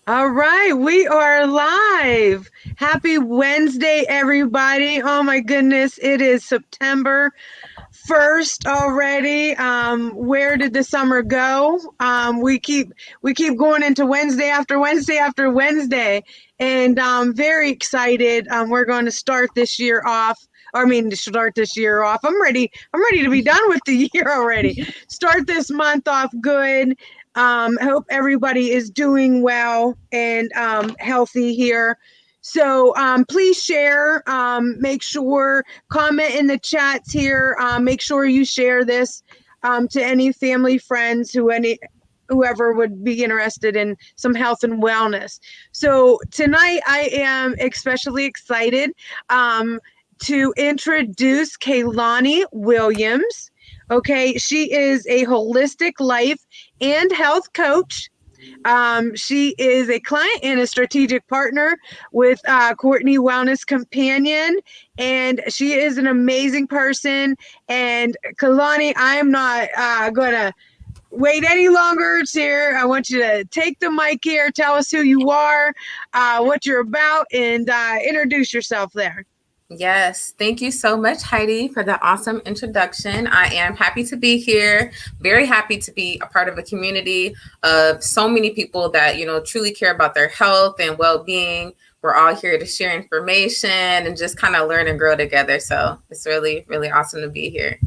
All right, we are live. Happy Wednesday, everybody. Oh my goodness, it is September 1st already. Where did the summer go? We keep going into Wednesday after Wednesday after Wednesday, and I'm very excited. We're going to start this year off. To start this year off. I'm ready to be done with the year already. Start this month off good. Hope everybody is doing well and healthy here. So please share. Make sure comment in the chats here. Make sure you share this to any family, friends, whoever would be interested in some health and wellness. So tonight I am especially excited to introduce Kailani Williams. Okay, she is a holistic life and health coach. She is a client and a strategic partner with Courtney Wellness Companion, and she is an amazing person. And Kailani, I'm not gonna wait any longer. Here, I want you to take the mic here. Tell us who you are, what you're about, and introduce yourself there. Yes, thank you so much, Heidi, for the awesome introduction. I am happy to be here, very happy to be a part of a community of so many people that, truly care about their health and well being. We're all here to share information and just kind of learn and grow together. So it's really, really awesome to be here.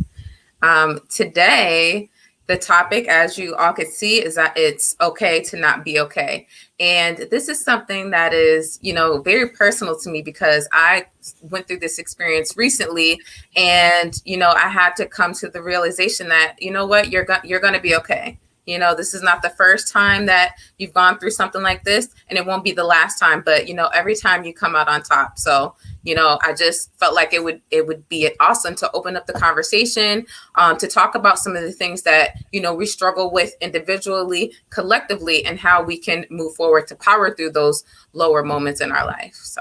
Today, the topic, as you all can see, is that it's okay to not be okay. And this is something that is, very personal to me because I went through this experience recently, and, I had to come to the realization that, what, you're going to be okay. This is not the first time that you've gone through something like this, and it won't be the last time, but, every time you come out on top. So, I just felt like it would be awesome to open up the conversation, to talk about some of the things that, we struggle with individually, collectively, and how we can move forward to power through those lower moments in our life. So.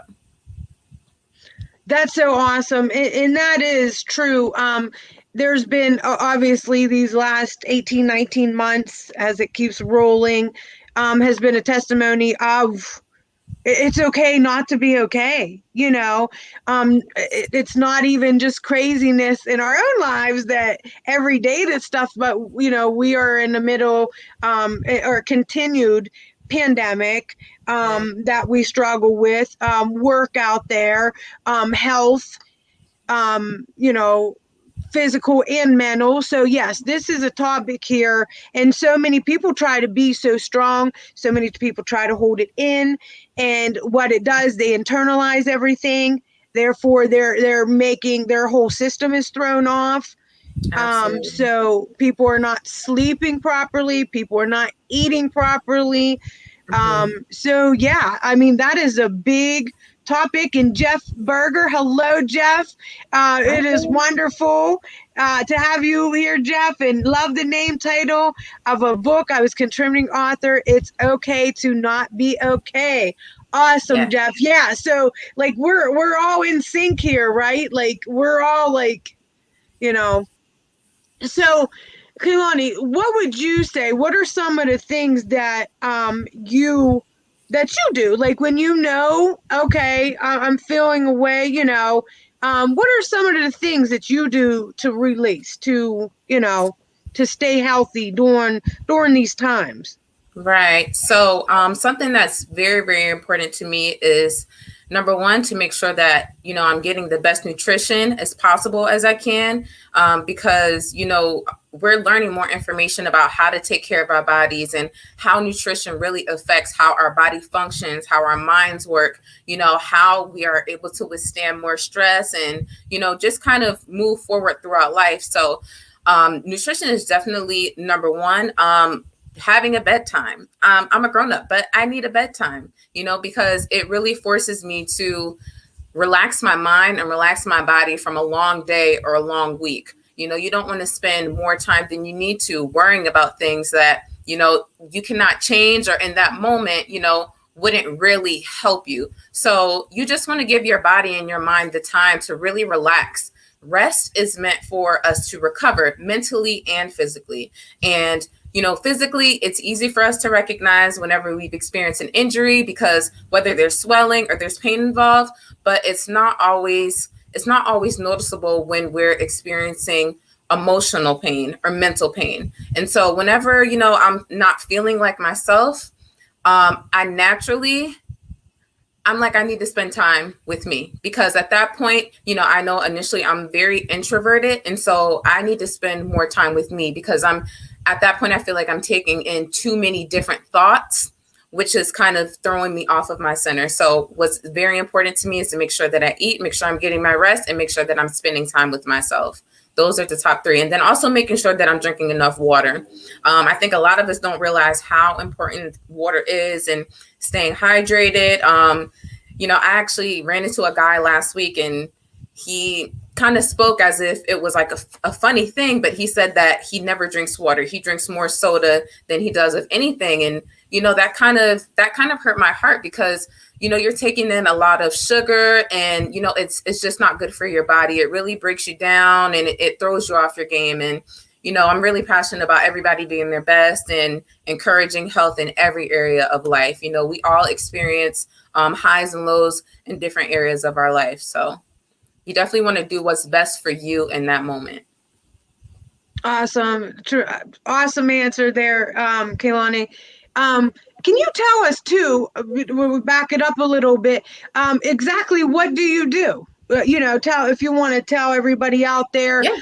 That's so awesome. And that is true. There's been obviously these last 18, 19 months as it keeps rolling, has been a testimony of it's okay not to be okay. It's not even just craziness in our own lives that every day that stuff, but we are in the middle or continued pandemic that we struggle with, work out there, health, you know, physical and mental. So yes, this is a topic here, and so many people try to be so strong, so many people try to hold it in, and what it does, they internalize everything, therefore they're making their whole system is thrown off. So people are not sleeping properly, people are not eating properly. So yeah, that is a big topic. And Jeff Berger, hello Jeff. It is wonderful to have you here, Jeff, and love the name title of a book. I was contributing author. It's okay to not be okay. Awesome, yeah. Jeff. Yeah. So like we're all in sync here, right? Like we're all like, so Kailani, what would you say? What are some of the things that you do? Like when okay, I'm feeling away, what are some of the things that you do to release, to stay healthy during these times? Right. So something that's very, very important to me is number one, to make sure that, I'm getting the best nutrition as possible as I can, because, we're learning more information about how to take care of our bodies and how nutrition really affects how our body functions, how our minds work, how we are able to withstand more stress and, just kind of move forward throughout life. So nutrition is definitely number one. Having a bedtime. I'm a grown up, but I need a bedtime, because it really forces me to relax my mind and relax my body from a long day or a long week. You don't want to spend more time than you need to worrying about things that, you cannot change, or in that moment, wouldn't really help you. So you just want to give your body and your mind the time to really relax. Rest is meant for us to recover mentally and physically. And physically, it's easy for us to recognize whenever we've experienced an injury, because whether there's swelling or there's pain involved, but it's not always noticeable when we're experiencing emotional pain or mental pain. And so whenever, I'm not feeling like myself, I'm like, I need to spend time with me, because at that point, I know initially I'm very introverted. And so I need to spend more time with me, because at that point, I feel like I'm taking in too many different thoughts, which is kind of throwing me off of my center. So what's very important to me is to make sure that I eat, make sure I'm getting my rest, and make sure that I'm spending time with myself. Those are the top three. And then also making sure that I'm drinking enough water. I think a lot of us don't realize how important water is, and staying hydrated. I actually ran into a guy last week, and he kind of spoke as if it was like a funny thing, but he said that he never drinks water. He drinks more soda than he does of anything. And, that kind of hurt my heart, because, you're taking in a lot of sugar, and, it's just not good for your body. It really breaks you down, and it throws you off your game. And, I'm really passionate about everybody being their best and encouraging health in every area of life. We all experience highs and lows in different areas of our life. So you definitely want to do what's best for you in that moment. Awesome. Awesome answer there, Kailani. Can you tell us too, we'll back it up a little bit, exactly what do you do? If you want to tell everybody out there, Yeah.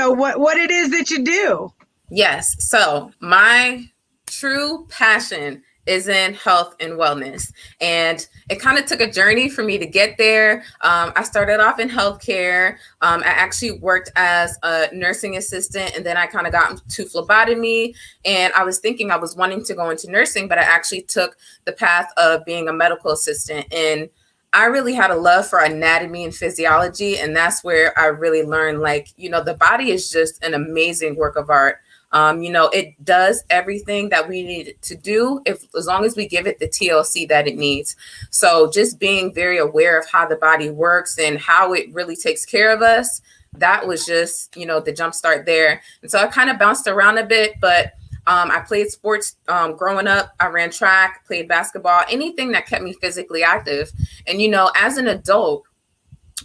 What it is that you do. Yes. So my true passion is in health and wellness. And it kind of took a journey for me to get there. I started off in healthcare. I actually worked as a nursing assistant, and then I kind of got into phlebotomy. And I was thinking I was wanting to go into nursing, but I actually took the path of being a medical assistant. And I really had a love for anatomy and physiology. And that's where I really learned, the body is just an amazing work of art. It does everything that we need it to do, as long as we give it the TLC that it needs. So just being very aware of how the body works and how it really takes care of us, that was just, the jump start there. And so I kind of bounced around a bit, but I played sports growing up. I ran track, played basketball, anything that kept me physically active. And, as an adult,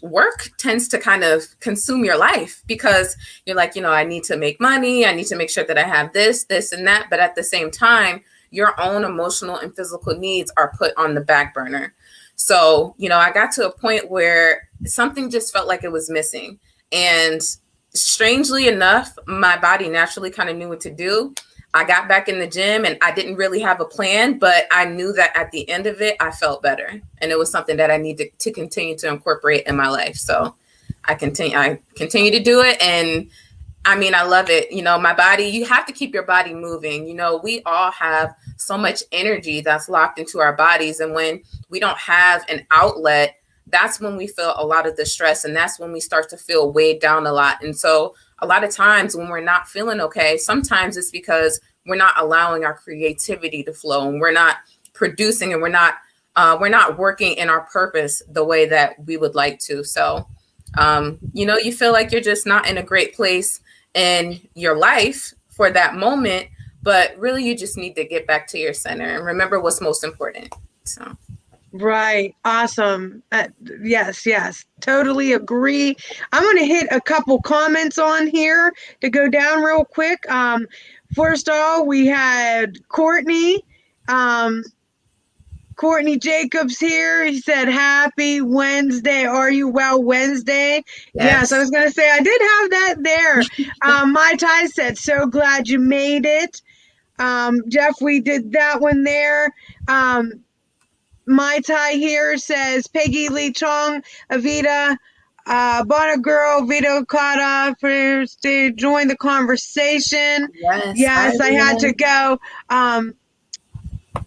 work tends to kind of consume your life, because you're like, I need to make money. I need to make sure that I have this, and that. But at the same time, your own emotional and physical needs are put on the back burner. So, I got to a point where something just felt like it was missing. And strangely enough, my body naturally kind of knew what to do. I got back in the gym, and I didn't really have a plan, but I knew that at the end of it, I felt better. And it was something that I needed to continue to incorporate in my life. So I continue to do it. And I love it. My body, you have to keep your body moving. We all have so much energy that's locked into our bodies. And when we don't have an outlet, that's when we feel a lot of the stress. And that's when we start to feel weighed down a lot. And so a lot of times when we're not feeling okay, sometimes it's because we're not allowing our creativity to flow, and we're not producing, and we're not working in our purpose the way that we would like to. So, you feel like you're just not in a great place in your life for that moment, but really you just need to get back to your center and remember what's most important. So. Right. Awesome. Yes. Totally agree. I'm going to hit a couple comments on here to go down real quick. First of all, we had Courtney Jacobs here. He said, happy Wednesday. Are you well Wednesday? Yes, I was going to say, I did have that there. Mai Tai said, so glad you made it. Jeff, we did that one there. Mai Tai here says, Peggy Lee Chong, Avita, Bonner Girl, Vito Kata, to join the conversation. Yes, I had to go.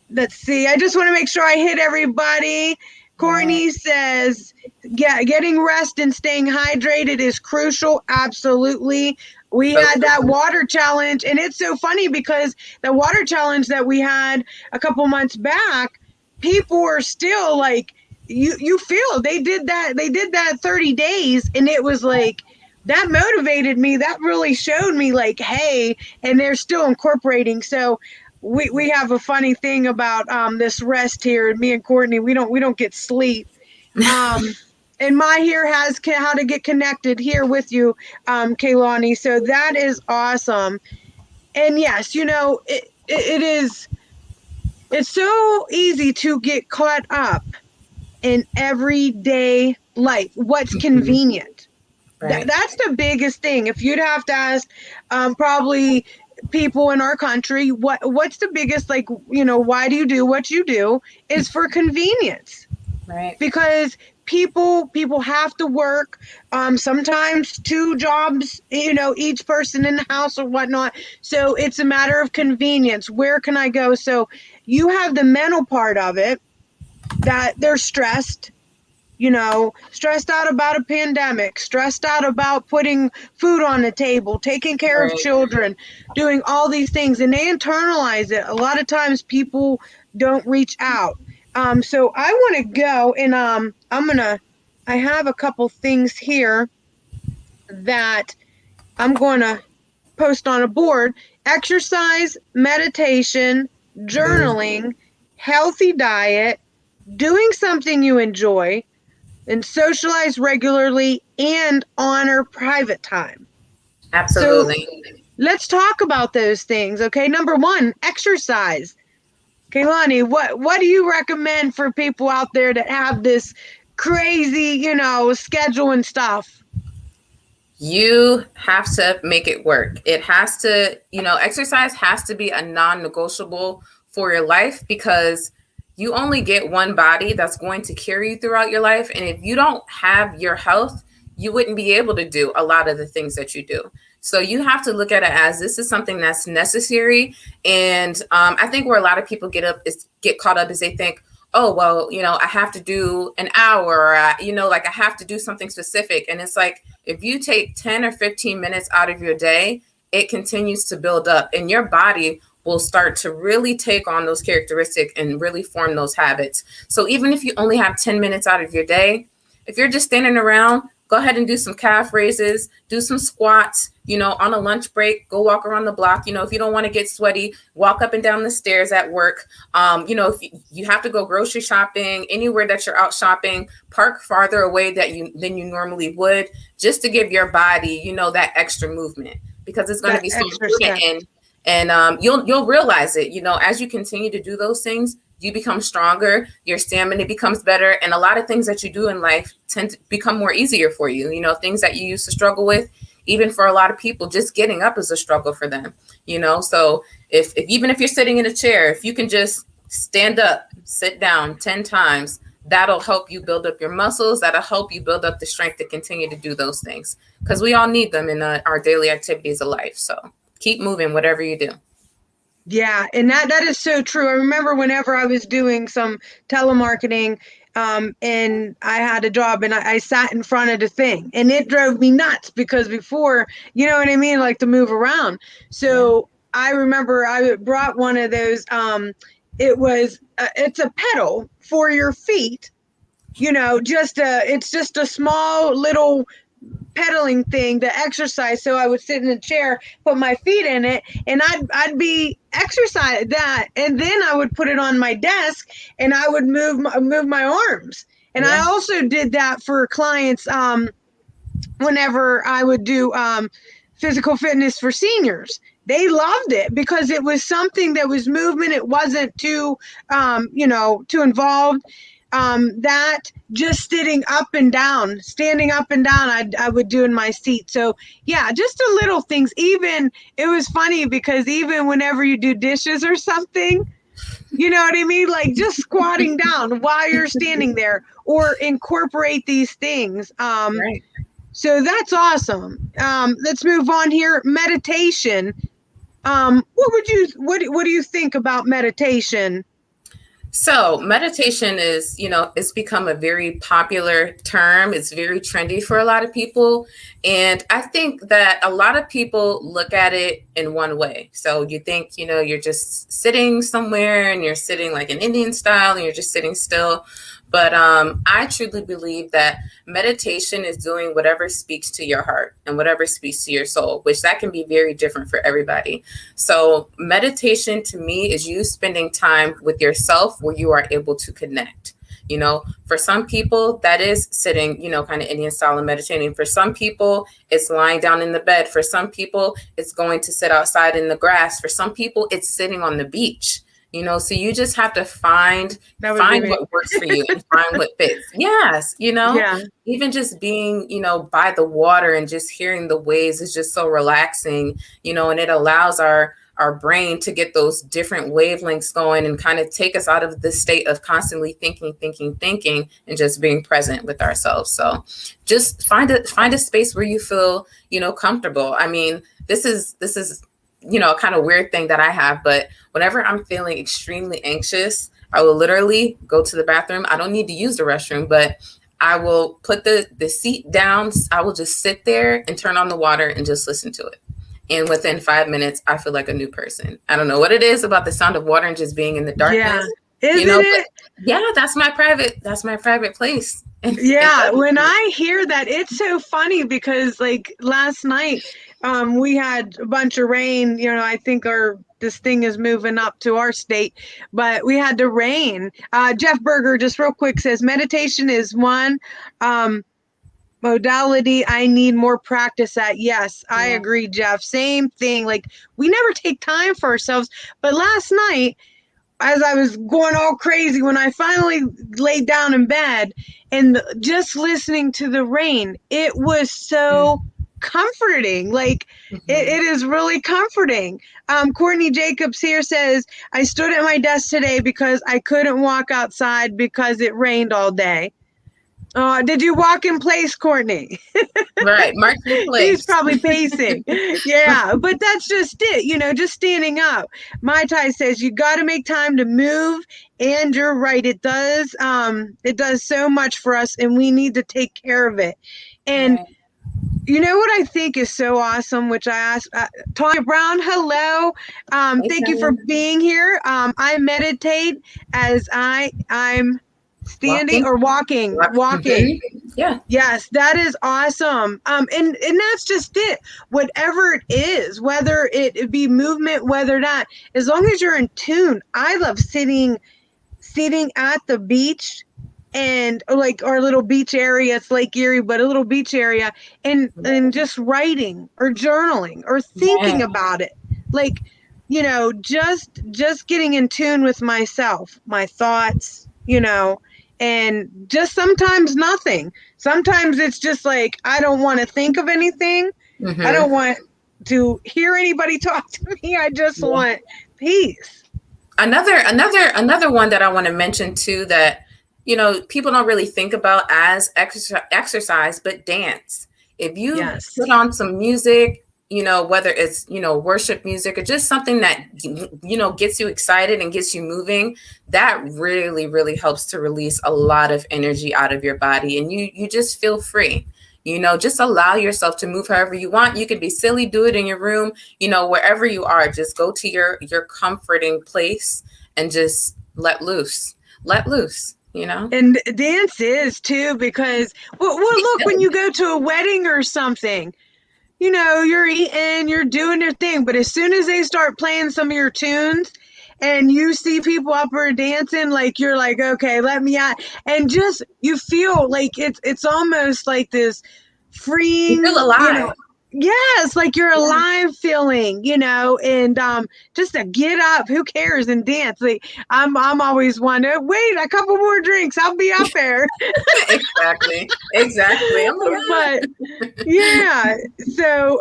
Let's see. I just want to make sure I hit everybody. Courtney says, yeah, getting rest and staying hydrated is crucial. Absolutely. We had that water challenge, and it's so funny because the water challenge that we had a couple months back, people were still like, you feel they did that 30 days, and it was like, that motivated me. That really showed me like, hey, and they're still incorporating. So we have a funny thing about this rest here. Me and Courtney, we don't get sleep. Um, and my here has how to get connected here with you, Kailani. So that is awesome. And yes, it is. It's so easy to get caught up in everyday life. What's convenient? Right. That's the biggest thing. If you'd have to ask, probably people in our country, what's the biggest, like, why do you do what you do? Is for convenience. Right. Because people have to work, sometimes two jobs, each person in the house or whatnot. So it's a matter of convenience. Where can I go? So you have the mental part of it, that they're stressed, stressed out about a pandemic, stressed out about putting food on the table, taking care of Right. children, doing all these things, and they internalize it. A lot of times people don't reach out. So I want to go, and I have a couple things here that I'm going to post on a board: exercise, meditation, journaling, healthy diet, doing something you enjoy, and socialize regularly, and honor private time. So Absolutely. let's talk about those things. Okay. Number one, exercise. Kaylani, what do you recommend for people out there that have this crazy, schedule and stuff? You have to make it work. It has to, exercise has to be a non-negotiable for your life, because you only get one body that's going to carry you throughout your life. And if you don't have your health, you wouldn't be able to do a lot of the things that you do. So you have to look at it as this is something that's necessary. And I think where a lot of people get caught up is they think, oh, well, I have to do an hour, or, like I have to do something specific. And it's like, if you take 10 or 15 minutes out of your day, it continues to build up, and your body will start to really take on those characteristics and really form those habits. So even if you only have 10 minutes out of your day, if you're just standing around, go ahead and do some calf raises, do some squats, on a lunch break, go walk around the block. If you don't want to get sweaty, walk up and down the stairs at work. If you have to go grocery shopping, anywhere that you're out shopping, park farther away than you normally would, just to give your body, that extra movement, because it's going to be so important. And you'll realize it, as you continue to do those things, you become stronger, your stamina becomes better, and a lot of things that you do in life tend to become more easier for you. Things that you used to struggle with, even for a lot of people, just getting up is a struggle for them. So if even if you're sitting in a chair, if you can just stand up, sit down 10 times, that'll help you build up your muscles. That'll help you build up the strength to continue to do those things, because we all need them in our daily activities of life. So keep moving, whatever you do. Yeah, and that is so true. I remember whenever I was doing some telemarketing, and I had a job, and I sat in front of the thing, and it drove me nuts, because before, you know what I mean, like to move around. So yeah. I remember I brought one of those. It's a pedal for your feet. It's just a small little pedaling thing to exercise. So I would sit in a chair, put my feet in it, and I'd be exercise that, and then I would put it on my desk, and I would move my arms. And yeah. I also did that for clients whenever I would do physical fitness for seniors. They loved it because it was something that was movement. It wasn't too too involved. That just standing up and down, I would do in my seat. So yeah, just the little things. Even it was funny because even whenever you do dishes or something, you know what I mean? Like just squatting down while you're standing there, or incorporate these things. Right. So that's awesome. Let's move on here. Meditation. What do you think about meditation? So meditation is, it's become a very popular term. It's very trendy for a lot of people. And I think that a lot of people look at it in one way. So you think, you're just sitting somewhere and you're sitting like an Indian style and you're just sitting still. But I truly believe that meditation is doing whatever speaks to your heart and whatever speaks to your soul, which that can be very different for everybody. So meditation to me is you spending time with yourself where you are able to connect. You know, for some people, that is sitting, you know, kind of Indian style and meditating. For some people, it's lying down in the bed. For some people, it's going to sit outside in the grass. For some people, it's sitting on the beach. You know, so you just have to find what works for you and find what fits. Yes, you know, Yeah. even just being, you know, by the water and just hearing the waves is just so relaxing, you know, and it allows our brain to get those different wavelengths going and kind of take us out of the state of constantly thinking, and just being present with ourselves. So just find a space where you feel, you know, comfortable. I mean, this is you know, a kind of weird thing that I have, but whenever I'm feeling extremely anxious, I will literally go to the bathroom. I don't need to use the restroom, but I will put the seat down. I will just sit there and turn on the water and just listen to it. And within 5 minutes, I feel like a new person. I don't know what it is about the sound of water and just being in the darkness. Yeah. Isn't it? Yeah, that's my private place. Yeah, when I hear that, it's so funny because like last night, we had a bunch of rain. You know, I think this thing is moving up to our state, but we had the rain. Jeff Berger, just real quick, says meditation is one modality I need more practice at. Yes, I agree, Jeff. Same thing. Like we never take time for ourselves. But last night, as I was going all crazy, when I finally laid down in bed and just listening to the rain, it was so comforting. Like it is really comforting. Courtney Jacobs here says, I stood at my desk today because I couldn't walk outside because it rained all day. Did you walk in place, Courtney? Right, mark your place. He's probably pacing. Yeah, but that's just it, you know, just standing up. Mai Tai says you got to make time to move, and you're right. It does so much for us, and we need to take care of it. And you know what I think is so awesome, which I asked Tanya Brown, hello. Thank you for being here. I meditate as I'm standing or walking. Yeah. Yes, that is awesome. And that's just it. Whatever it is, whether it be movement, whether not, as long as you're in tune. I love sitting at the beach and like our little beach area. It's Lake Erie, but a little beach area, and just writing or journaling or thinking about it. Like, you know, just getting in tune with myself, my thoughts, you know. And just sometimes nothing. Sometimes it's just like, I don't want to think of anything. I don't want to hear anybody talk to me. I just want peace. Another one that I want to mention too, that, you know, people don't really think about as exercise, but dance. If you put on some music, you know, whether it's, you know, worship music or just something that, you know, gets you excited and gets you moving, that really, really helps to release a lot of energy out of your body. And you just feel free, you know, just allow yourself to move however you want. You can be silly, do it in your room, you know, wherever you are, just go to your comforting place and just let loose, you know. And dance is too, because well look, when you go to a wedding or something, you know, you're eating, you're doing your thing, but as soon as they start playing some of your tunes and you see people up there dancing, like you're like, okay, let me out. And just, you feel like it's almost like this freeing, you feel alive. You know, yes, like you're alive feeling, you know, and just to get up, who cares, and dance. Like I'm always wondering, wait, a couple more drinks, I'll be up there. Exactly. But yeah, so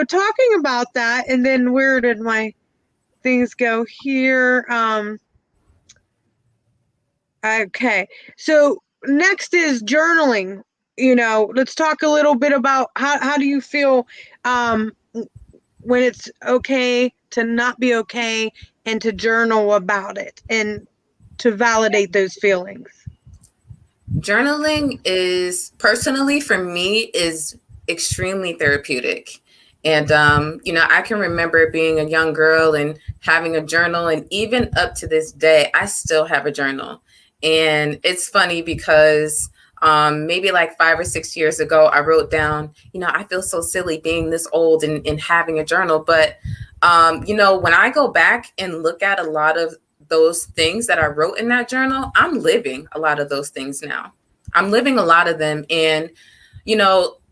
talking about that, and then where did my things go here? Okay, so next is journaling. You know, let's talk a little bit about how do you feel when it's okay to not be okay and to journal about it and to validate those feelings. Journaling is, personally for me, is extremely therapeutic. And, you know, I can remember being a young girl and having a journal. And even up to this day, I still have a journal. And it's funny because maybe like 5 or 6 years ago, I wrote down, I feel so silly being this old and having a journal. But, when I go back and look at a lot of those things that I wrote in that journal, I'm living a lot of those things now. I'm living a lot of them. And,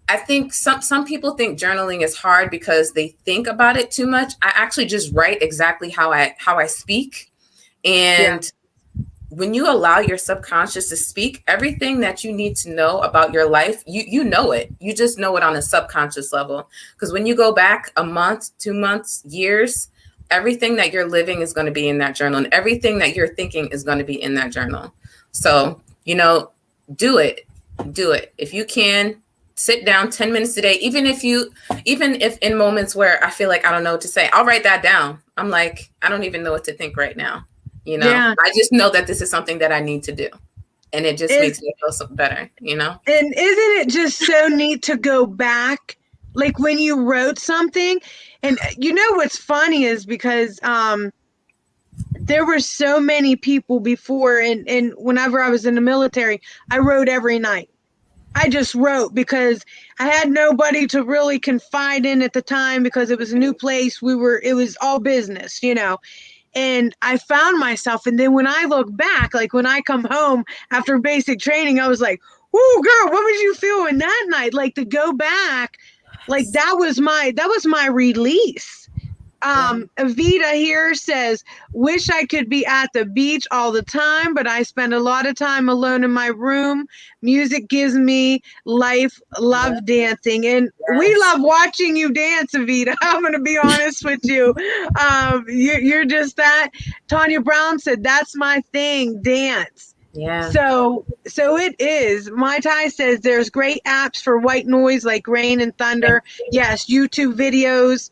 I think some people think journaling is hard because they think about it too much. I actually just write exactly how I speak. And when you allow your subconscious to speak, everything that you need to know about your life, you know it. You just know it on a subconscious level. Because when you go back a month, 2 months, years, everything that you're living is going to be in that journal, and everything that you're thinking is going to be in that journal. So, do it. Do it. If you can, sit down 10 minutes a day, even if in moments where I feel like I don't know what to say, I'll write that down. I'm like, I don't even know what to think right now. I just know that this is something that I need to do. And it just makes me feel so better, And isn't it just so neat to go back, like when you wrote something? And what's funny is because there were so many people before, and whenever I was in the military, I wrote every night. I just wrote because I had nobody to really confide in at the time because it was a new place. It was all business, And I found myself. And then when I look back, like when I come home after basic training, I was like, "Whoa, girl, what was you feeling that night?" Like to go back, like that was my release. Avita here says, "Wish I could be at the beach all the time, but I spend a lot of time alone in my room. Music gives me life. Love dancing." And we love watching you dance, Avita. I'm going to be honest with you. You're just that. Tanya Brown said, "That's my thing, dance." Yeah. So it is. My Tai says there's great apps for white noise like rain and thunder. Yes, YouTube videos.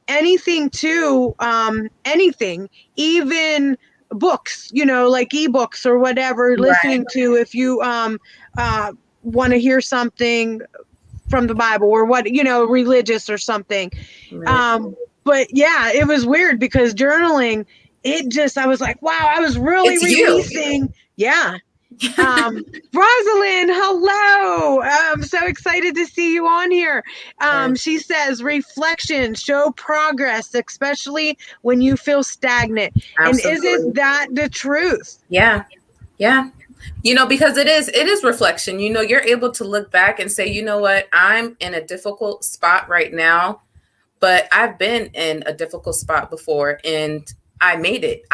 Anything too, anything, even books, like ebooks or whatever, listening to, if you want to hear something from the Bible or what, religious or something. But yeah, it was weird because journaling, I was like, wow, I was really releasing. Yeah. Rosalind, hello. I'm so excited to see you on here. She says reflections show progress, especially when you feel stagnant. Absolutely. And isn't that the truth? Yeah. Because it is reflection. You're able to look back and say, you know what, I'm in a difficult spot right now, but I've been in a difficult spot before, and I made it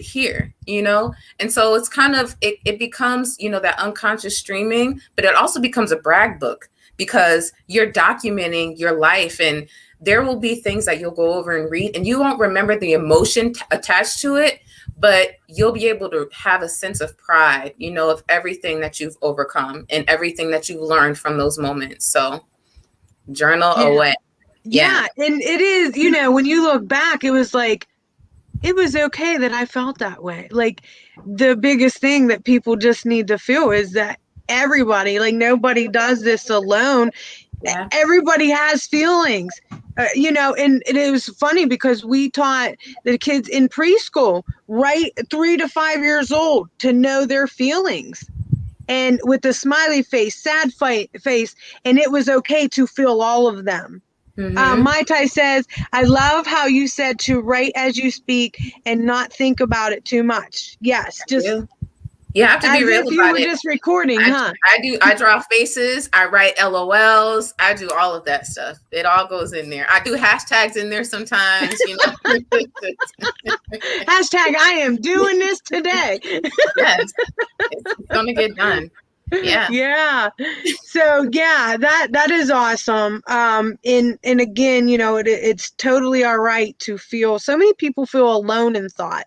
here, And so it's kind of, it becomes, that unconscious streaming, but it also becomes a brag book because you're documenting your life, and there will be things that you'll go over and read and you won't remember the emotion attached to it, but you'll be able to have a sense of pride, of everything that you've overcome and everything that you've learned from those moments. So journal away. Yeah. And it is, when you look back, it was like, it was okay that I felt that way. Like the biggest thing that people just need to feel is that everybody, like nobody does this alone. Yeah. Everybody has feelings, and it was funny because we taught the kids in preschool, right, 3 to 5 years old, to know their feelings. And with the smiley face, sad face, and it was okay to feel all of them. Mai Tai says, "I love how you said to write as you speak and not think about it too much." Yes, just you have to be real about it. You were just recording, huh? I draw faces. I write LOLs. I do all of that stuff. It all goes in there. I do hashtags in there sometimes. Hashtag I am doing this today. Yes, it's gonna get done. Yeah. So yeah, that is awesome. And again, it's totally all right to feel. So many people feel alone in thought.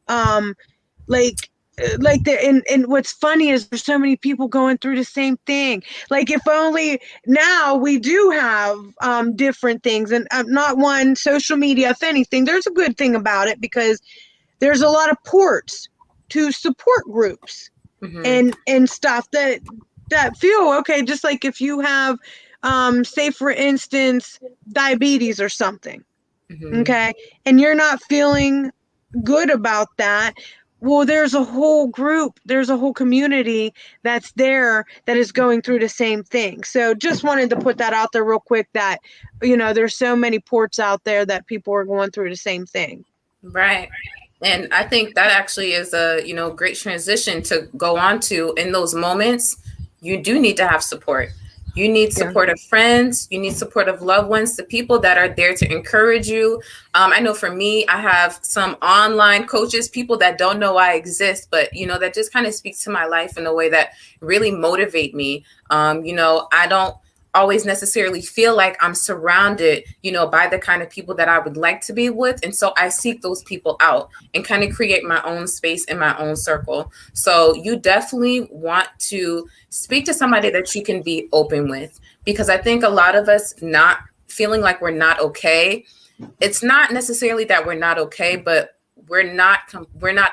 And what's funny is there's so many people going through the same thing. Like if only now we do have different things, and not one social media. If anything, there's a good thing about it because there's a lot of ports to support groups and stuff that feel okay. Just like if you have, say for instance, diabetes or something, okay, and you're not feeling good about that. Well, there's a whole group, there's a whole community that's there that is going through the same thing. So just wanted to put that out there real quick that, there's so many ports out there that people are going through the same thing. Right. And I think that actually is a, great transition to go on to. In those moments, you do need to have support. You need Yeah. support of friends. You need support of loved ones, the people that are there to encourage you. I know for me, I have some online coaches, people that don't know I exist, but, that just kind of speaks to my life in a way that really motivate me. I don't always necessarily feel like I'm surrounded, by the kind of people that I would like to be with. And so I seek those people out and kind of create my own space in my own circle. So you definitely want to speak to somebody that you can be open with, because I think a lot of us not feeling like we're not okay. It's not necessarily that we're not okay, but we're not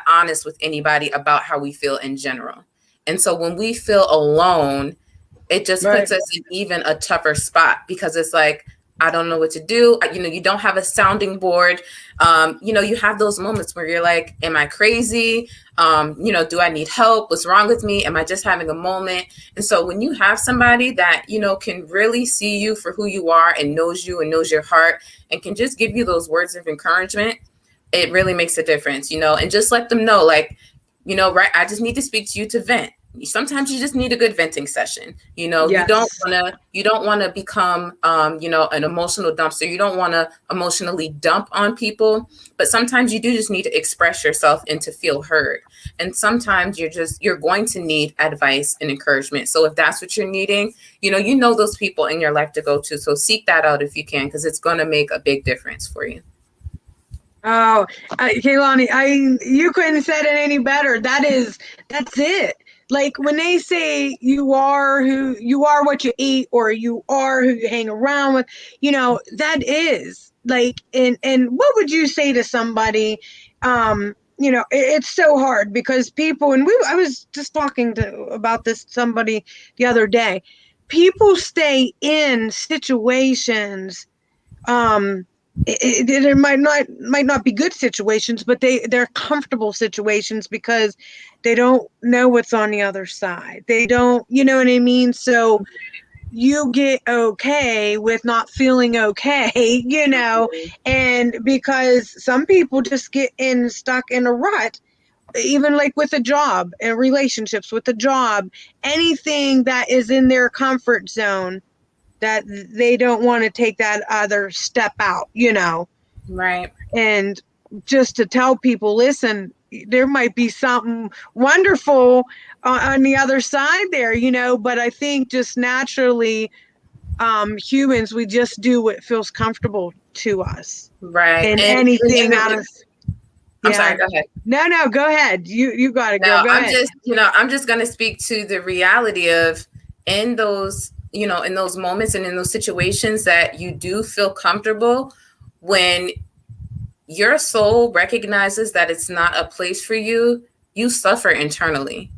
honest with anybody about how we feel in general. And so when we feel alone, it just puts us in even a tougher spot, because it's like, I don't know what to do. You don't have a sounding board. You have those moments where you're like, am I crazy? Do I need help? What's wrong with me? Am I just having a moment? And so when you have somebody that, can really see you for who you are and knows you and knows your heart and can just give you those words of encouragement, it really makes a difference, and just let them know, like, right, I just need to speak to you to vent. Sometimes you just need a good venting session. Yes. You don't want to become, an emotional dumpster. You don't want to emotionally dump on people, but sometimes you do just need to express yourself and to feel heard. And sometimes you're going to need advice and encouragement. So if that's what you're needing, those people in your life to go to. So seek that out if you can, because it's going to make a big difference for you. Oh, Kailani, you couldn't have said it any better. That's it. Like when they say you are what you eat, or you are who you hang around with, that is like, and what would you say to somebody? It's so hard because people, and I was just talking about this to somebody the other day. People stay in situations, it might not be good situations, but they're comfortable situations because they don't know what's on the other side. They don't, you know what I mean? So you get okay with not feeling okay, and because some people just get stuck in a rut, even like with a job and relationships with a job, anything that is in their comfort zone, that they don't want to take that other step out, Right. And just to tell people, listen, there might be something wonderful on the other side there, but I think just naturally, humans, we just do what feels comfortable to us. Right. And anything out of... I'm sorry, go ahead. No, go ahead. You got it, girl. Go ahead. I'm just going to speak to the reality of, in those moments and in those situations that you do feel comfortable, when your soul recognizes that it's not a place for you, you suffer internally,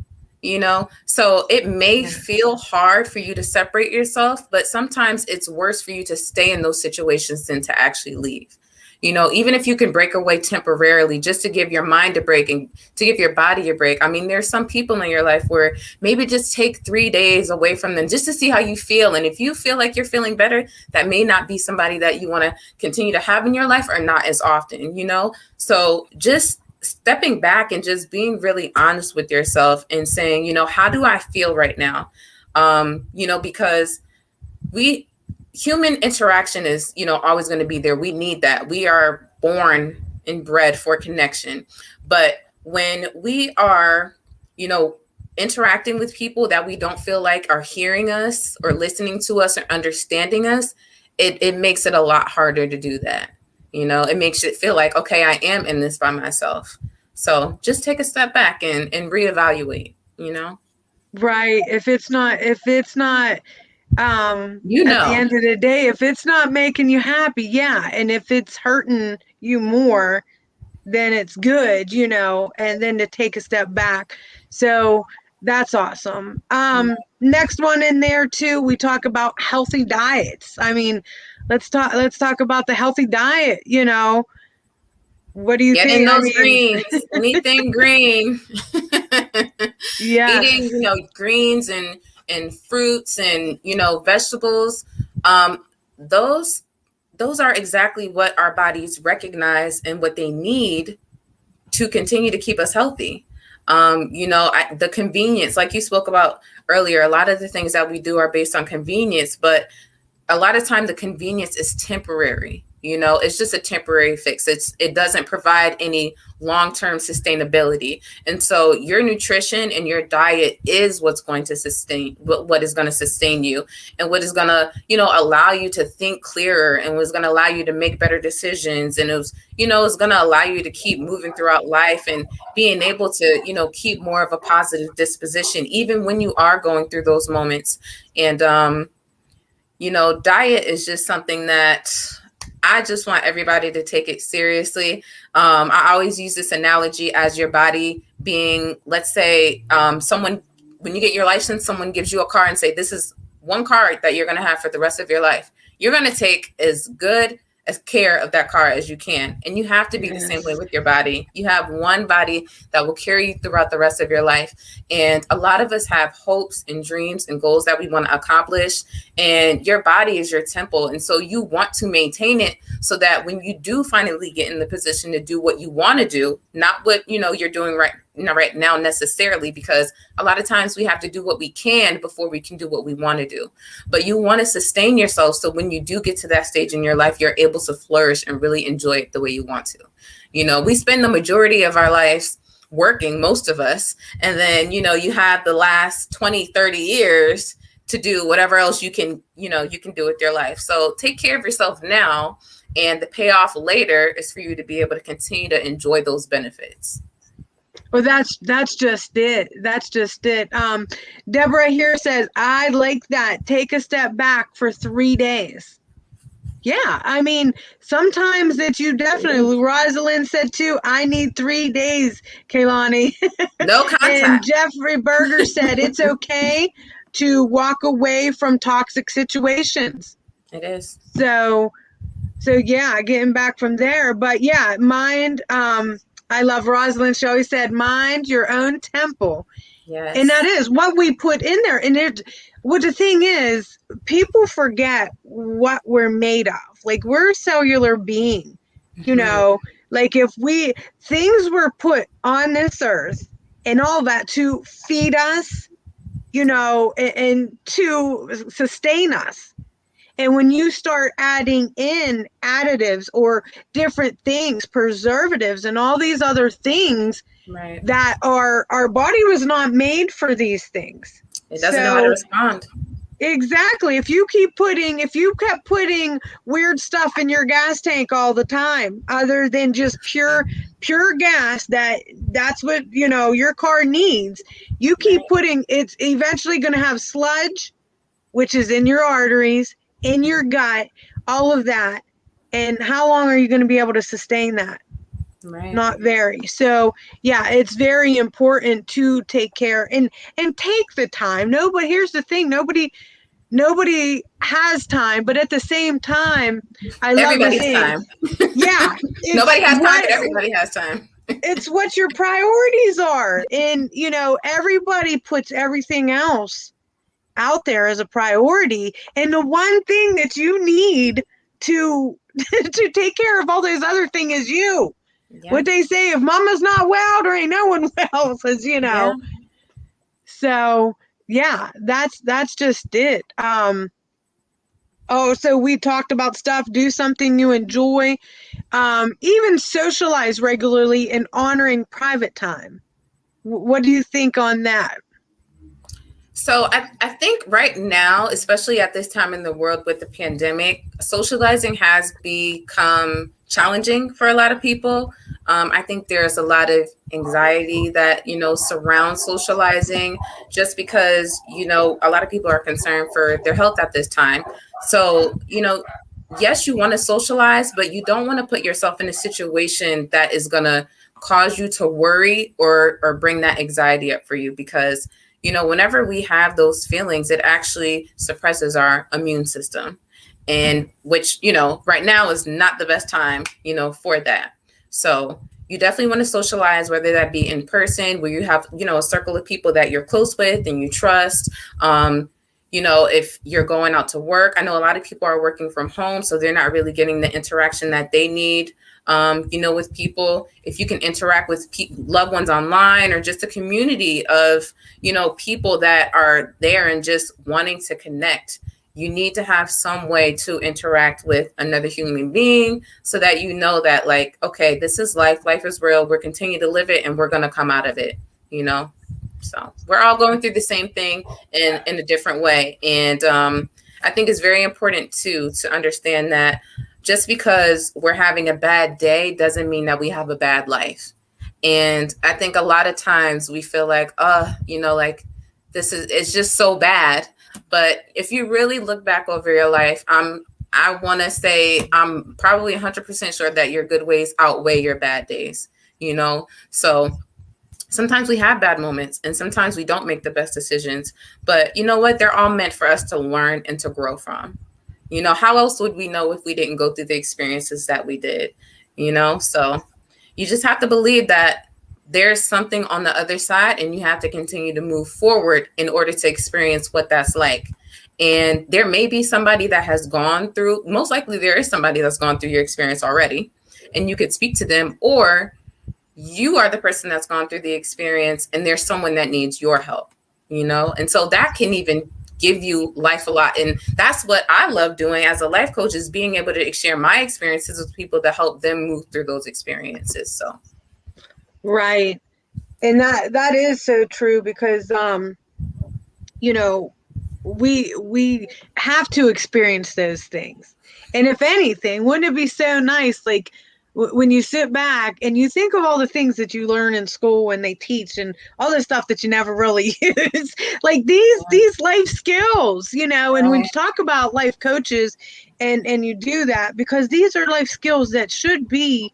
so it may feel hard for you to separate yourself, but sometimes it's worse for you to stay in those situations than to actually leave. Even if you can break away temporarily, just to give your mind a break and to give your body a break. I mean, there's some people in your life where maybe just take 3 days away from them just to see how you feel. And if you feel like you're feeling better, that may not be somebody that you want to continue to have in your life, or not as often, So just stepping back and just being really honest with yourself and saying, how do I feel right now? Because human interaction is, always going to be there. We need that. We are born and bred for connection. But when we are, interacting with people that we don't feel like are hearing us or listening to us or understanding us, it makes it a lot harder to do that. It makes it feel like, okay, I am in this by myself. So just take a step back and reevaluate, Right. If it's not at the end of the day, if it's not making you happy, yeah, and if it's hurting you more, then it's good, and then to take a step back. So that's awesome. Next one in there too, we talk about healthy diets. I mean, let's talk about the healthy diet. What do you Getting think? I those mean, greens, anything green. Eating, yes. greens and fruits and, vegetables. Um, those those are exactly what our bodies recognize and what they need to continue to keep us healthy. The convenience, like you spoke about earlier, a lot of the things that we do are based on convenience, but a lot of time the convenience is temporary. It's just a temporary fix. It doesn't provide any long-term sustainability. And so your nutrition and your diet is what's going to sustain what is going to sustain you, and what is going to, allow you to think clearer, and what's going to allow you to make better decisions. And it's going to allow you to keep moving throughout life and being able to, keep more of a positive disposition, even when you are going through those moments. And, diet is just something that I just want everybody to take it seriously. I always use this analogy as your body being, let's say, someone, when you get your license, someone gives you a car and say, this is one car that you're going to have for the rest of your life. You're going to take as good as care of that car as you can. And you have to be the same way with your body. You have one body that will carry you throughout the rest of your life. And a lot of us have hopes and dreams and goals that we want to accomplish. And your body is your temple. And so you want to maintain it so that when you do finally get in the position to do what you want to do, not what, you're doing right now necessarily, because a lot of times we have to do what we can before we can do what we want to do. But you want to sustain yourself so when you do get to that stage in your life, you're able to flourish and really enjoy it the way you want to. We spend the majority of our lives working, most of us, and then you have the last 20, 30 years to do whatever else you can do with your life. So take care of yourself now, and the payoff later is for you to be able to continue to enjoy those benefits. Well, that's just it. That's just it. Deborah here says, I like that. Take a step back for 3 days. Yeah, I mean, sometimes that you definitely, Rosalind said too, I need 3 days, Kaylani. No And contact. Jeffrey Berger said it's okay to walk away from toxic situations. It is. So yeah, getting back from there. But yeah, mind, I love Rosalind. She always said, mind your own temple. Yes. And that is what we put in there. And what the thing is, people forget what we're made of. Like, we're a cellular being, like if things were put on this earth and all that to feed us, and to sustain us. And when you start adding in additives or different things, preservatives and all these other things, right, that our body was not made for these things. It doesn't know how to respond. Exactly. If you kept putting weird stuff in your gas tank all the time, other than just pure gas, that's what, your car needs. You keep putting, it's eventually going to have sludge, which is in your arteries, in your gut, all of that. And how long are you going to be able to sustain that? Right. Not very. So yeah, it's very important to take care and take the time. Here's the thing, nobody has time, but at the same time, Everybody has time. Yeah. Nobody has time, but everybody has time. It's what your priorities are. And everybody puts everything else out there as a priority. And the one thing that you need to to take care of all those other things is you. Yeah. What they say, if mama's not well, there ain't no one well, says, Yeah. So yeah, that's just it. So we talked about stuff, do something you enjoy, even socialize regularly and honoring private time. What do you think on that? So I think right now, especially at this time in the world with the pandemic, socializing has become challenging for a lot of people. I think there's a lot of anxiety that, surrounds socializing, just because, a lot of people are concerned for their health at this time. So, yes, you want to socialize, but you don't want to put yourself in a situation that is going to cause you to worry or bring that anxiety up for you, because whenever we have those feelings, it actually suppresses our immune system, and which, right now is not the best time, for that. So you definitely want to socialize, whether that be in person, where you have, a circle of people that you're close with and you trust. If you're going out to work, I know a lot of people are working from home, so they're not really getting the interaction that they need. With people, if you can interact with loved ones online, or just a community of, people that are there and just wanting to connect, you need to have some way to interact with another human being so that that, like, okay, this is life. Life is real. We're continuing to live it, and we're going to come out of it, So we're all going through the same thing in a different way. And I think it's very important, too, to understand that just because we're having a bad day doesn't mean that we have a bad life. And I think a lot of times we feel like, like it's just so bad. But if you really look back over your life, I want to say I'm probably 100% sure that your good ways outweigh your bad days, So sometimes we have bad moments, and sometimes we don't make the best decisions. But you know what? They're all meant for us to learn and to grow from. How else would we know if we didn't go through the experiences that we did? So you just have to believe that there's something on the other side, and you have to continue to move forward in order to experience what that's like. And there may be somebody that has gone through, most likely there is somebody that's gone through your experience already, and you could speak to them, or you are the person that's gone through the experience and there's someone that needs your help, and so that can even give you life a lot. And that's what I love doing as a life coach, is being able to share my experiences with people to help them move through those experiences. So right. And that is so true, because we have to experience those things. And if anything, wouldn't it be so nice, like, when you sit back and you think of all the things that you learn in school when they teach, and all the stuff that you never really use, like these life skills, and when you talk about life coaches and you do that, because these are life skills that should be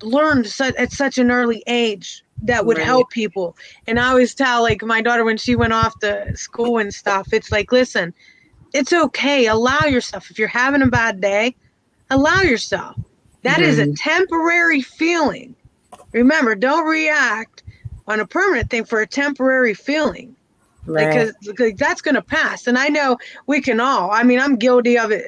learned at such an early age, that would help people. And I always tell, like, my daughter, when she went off to school and stuff, it's like, listen, it's okay. Allow yourself. If you're having a bad day, allow yourself. That is a temporary feeling. Remember, don't react on a permanent thing for a temporary feeling. Right. Because that's going to pass. And I know we can all, I'm guilty of it,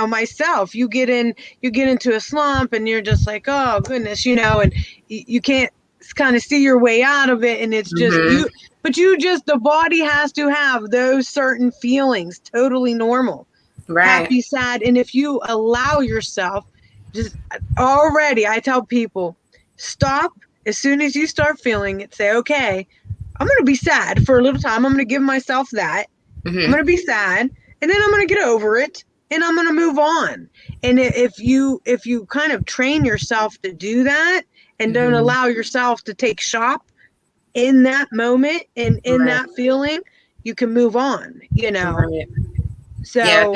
myself. You get into a slump, and you're just like, oh goodness, and you can't kind of see your way out of it. And it's just the body has to have those certain feelings, totally normal, happy, sad. And if you allow yourself, just already, I tell people, stop as soon as you start feeling it. Say, okay, I'm going to be sad for a little time. I'm going to give myself that. I'm going to be sad, and then I'm going to get over it, and I'm going to move on. And if you kind of train yourself to do that, and don't allow yourself to take shock in that moment and in that feeling, you can move on, So yeah,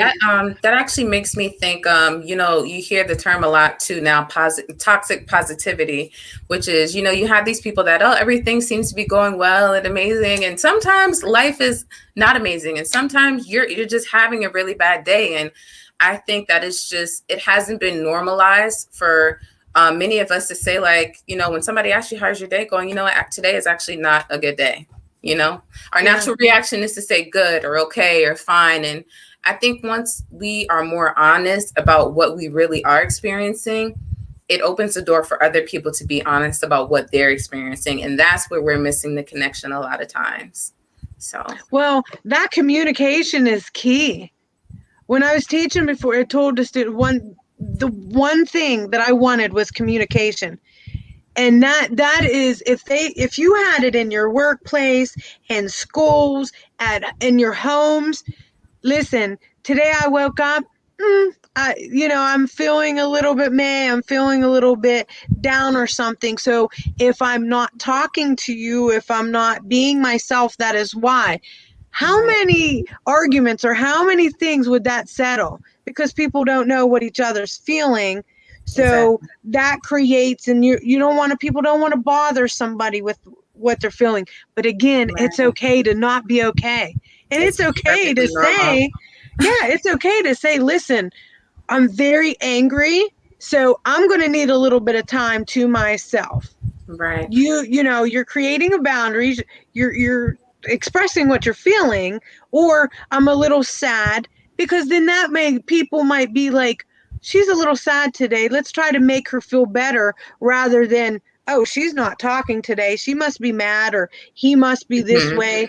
that actually makes me think, you hear the term a lot too now, toxic positivity, which is, you have these people that, everything seems to be going well and amazing. And sometimes life is not amazing. And sometimes you're just having a really bad day. And I think that it hasn't been normalized for many of us to say, like, when somebody asks you, how's your day going? Today is actually not a good day. Our natural reaction is to say good or okay or fine. And I think once we are more honest about what we really are experiencing, it opens the door for other people to be honest about what they're experiencing. And that's where we're missing the connection a lot of times. So, well, that communication is key. When I was teaching before, I told the student the one thing that I wanted was communication. And that is, if you had it in your workplace, in schools, in your homes. Listen, today I woke up, I'm feeling a little bit meh, I'm feeling a little bit down or something. So if I'm not talking to you, if I'm not being myself, that is why. How many arguments or how many things would that settle? Because people don't know what each other's feeling. So that creates, and people don't want to bother somebody with what they're feeling. But again, it's okay to not be okay. And it's okay to say, it's okay to say, listen, I'm very angry So I'm going to need a little bit of time to myself. Right. You know, you're creating a boundary. You're expressing what you're feeling, or I'm a little sad, because then people might be like, she's a little sad today. Let's try to make her feel better, rather than, oh, she's not talking today. She must be mad, or he must be this Mm-hmm. way.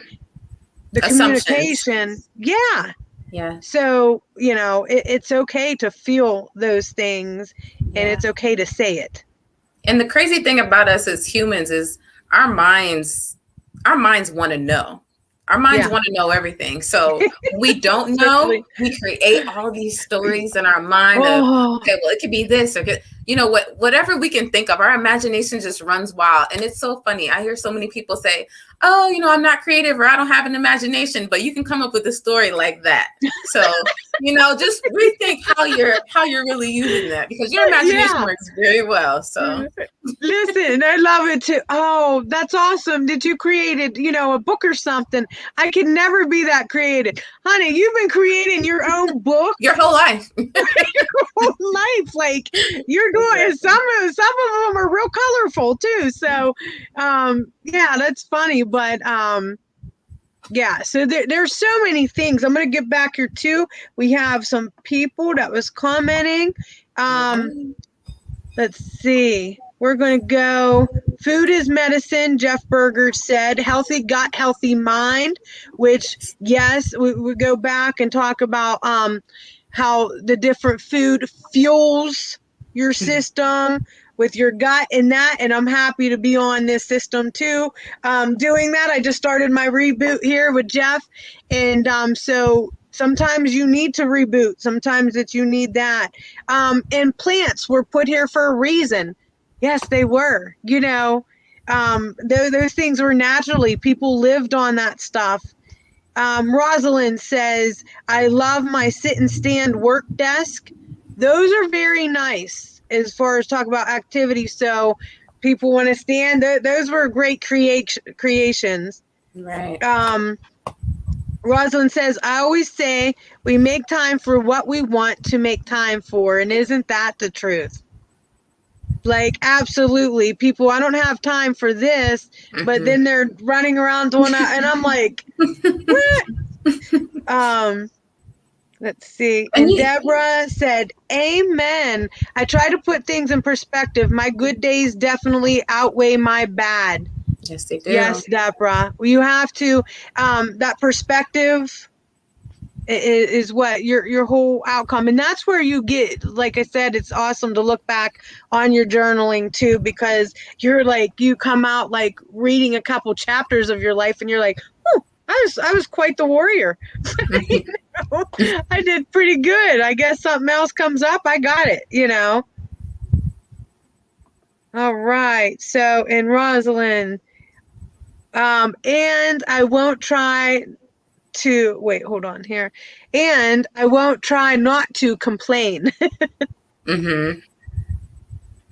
The Assumptions. communication. Yeah. Yeah. So, you know, it's okay to feel those things, and Yeah. it's okay to say it. And the crazy thing about us as humans is our minds, our minds want to know. Our minds Yeah. want to know everything. So when we don't know, Totally. we create all these stories in our mind of, Oh, okay, well, it could be this, or whatever we can think of. Our imagination just runs wild. And it's so funny. I hear so many people say, oh, I'm not creative, or I don't have an imagination, but you can come up with a story like that. So, just rethink how you're really using that, because your imagination yeah. works very well. So Listen, I love it too. Oh, that's awesome. Did you created, a book or something? I can never be that creative. Honey, you've been creating your own book your whole life. your whole life. Like, you're going, some of them are real colorful too. So, yeah, that's funny. But, yeah, so there's so many things. I'm going to get back here too. We have some people that was commenting. Let's see. We're going to go. Food is medicine, Jeff Berger said. Healthy gut, healthy mind, which, yes, we go back and talk about how the different food fuels your system with your gut and that. And I'm happy to be on this system too. Doing that, I just started my reboot here with Jeff. And so sometimes you need to reboot. Sometimes you need that. And plants were put here for a reason. Yes, they were. Those things were naturally. People lived on that stuff. Rosalind says, I love my sit and stand work desk. Those are very nice as far as talk about activities. So people want to stand. Those were great creations. Right. Rosalind says, I always say we make time for what we want to make time for. And isn't that the truth? Like, absolutely. People, I don't have time for this, but then they're running around doing that. And I'm like, what? Let's see. And Deborah said, amen. I try to put things in perspective. My good days definitely outweigh my bad. Yes, they do. Yes, Deborah. You have to, that perspective is what your whole outcome. And that's where you get, like I said, it's awesome to look back on your journaling too, because you're like, you come out like reading a couple chapters of your life and you're like, oh, I was quite the warrior. I did pretty good. I guess something else comes up, I got it. All right. So, and Rosalind, and I won't try to wait, hold on here. And I won't try not to complain.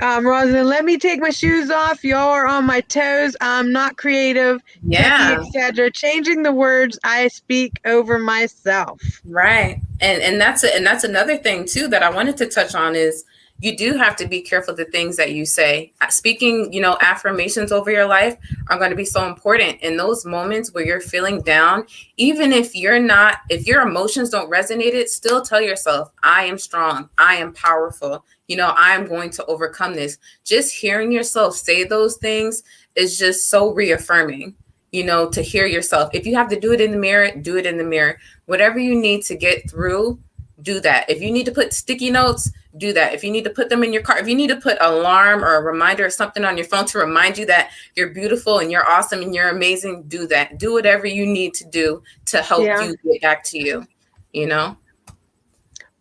Rosalind, let me take my shoes off. Y'all are on my toes. I'm not creative, Yeah. etc. Changing the words I speak over myself. Right. And that's another thing too that I wanted to touch on is you do have to be careful the things that you say. Speaking, affirmations over your life are going to be so important in those moments where you're feeling down. Even if your emotions don't resonate, it still tell yourself, I am strong. I am powerful. I am going to overcome this. Just hearing yourself say those things is just so reaffirming, to hear yourself. If you have to do it in the mirror, do it in the mirror. Whatever you need to get through, do that. If you need to put sticky notes, do that. If you need to put them in your car, if you need to put an alarm or a reminder or something on your phone to remind you that you're beautiful and you're awesome and you're amazing, do that. Do whatever you need to do to help you get back to you,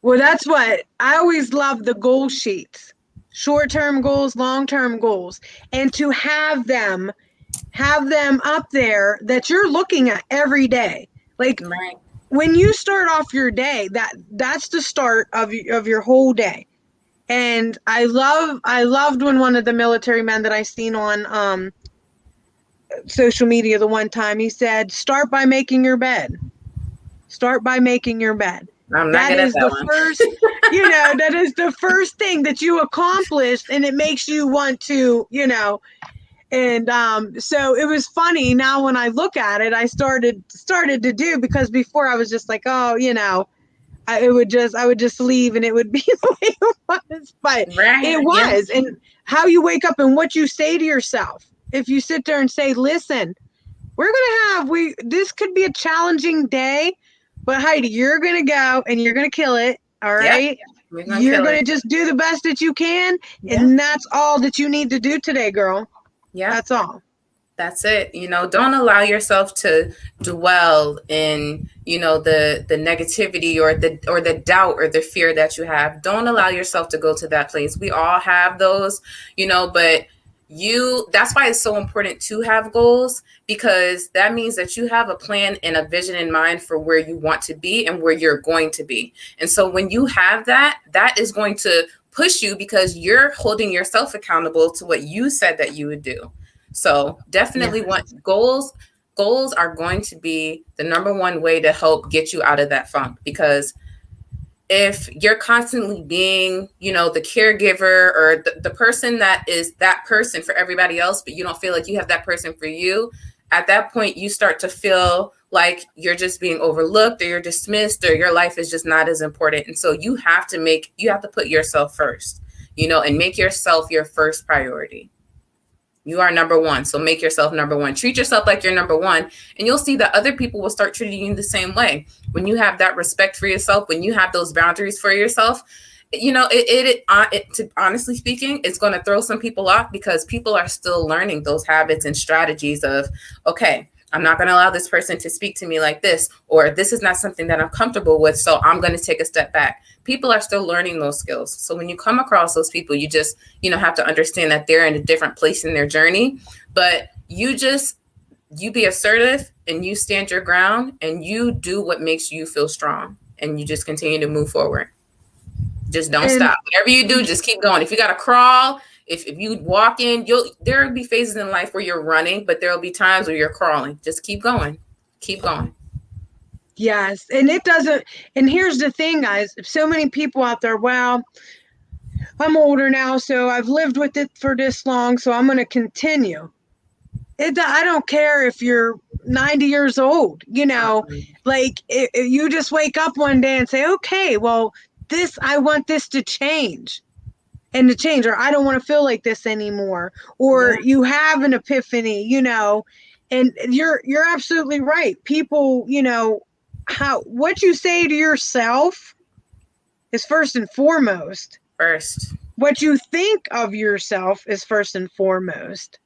Well, that's what I always love, the goal sheets, short-term goals, long-term goals, and to have them up there that you're looking at every day. Like, right. When you start off your day, that's the start of your whole day. And I loved when one of the military men that I seen on social media the one time, he said, start by making your bed. Start by making your bed. I'm not That good at is that the one. first, that is the first thing that you accomplished, and it makes you want to, and so it was funny. Now when I look at it, I started to do, because before I was just like, oh, I would just leave and it would be the way it was, but Right. it Yeah. was. And how you wake up and what you say to yourself. If you sit there and say, listen, this could be a challenging day, but Heidi, you're going to go and you're going to kill it. All Yep. right. We're gonna You're kill going it. to just do the best that you can. Yeah. And that's all that you need to do today, girl. Yeah. That's all. That's it. Don't allow yourself to dwell in, the negativity or the doubt or the fear that you have. Don't allow yourself to go to that place. We all have those, but that's why it's so important to have goals, because that means that you have a plan and a vision in mind for where you want to be and where you're going to be. And so when you have that is going to push you, because you're holding yourself accountable to what you said that you would do. So definitely want goals are going to be the number one way to help get you out of that funk, because if you're constantly being, the caregiver or the person that is that person for everybody else, but you don't feel like you have that person for you, at that point, you start to feel like you're just being overlooked or you're dismissed or your life is just not as important. And so you have to put yourself first, and make yourself your first priority. You are number one. So make yourself number one. Treat yourself like you're number one. And you'll see that other people will start treating you the same way. When you have that respect for yourself, when you have those boundaries for yourself, honestly speaking, it's going to throw some people off, because people are still learning those habits and strategies of, okay, I'm not going to allow this person to speak to me like this, or this is not something that I'm comfortable with, so I'm going to take a step back. People are still learning those skills. So when you come across those people, you just, have to understand that they're in a different place in their journey, but you be assertive and you stand your ground and you do what makes you feel strong, and you just continue to move forward. Just don't stop. Whatever you do, just keep going. If you got to crawl, if you walk in, there will be phases in life where you're running, but there will be times where you're crawling. Just keep going. Keep going. Yes. And it doesn't. And here's the thing, guys. So many people out there, well, I'm older now, so I've lived with it for this long, so I'm going to continue. I don't care if you're 90 years old, like you just wake up one day and say, okay, well, I want this to change. And to change, or I don't want to feel like this anymore, or you have an epiphany, and you're absolutely right. People, what you say to yourself is first and foremost. What you think of yourself is first and foremost.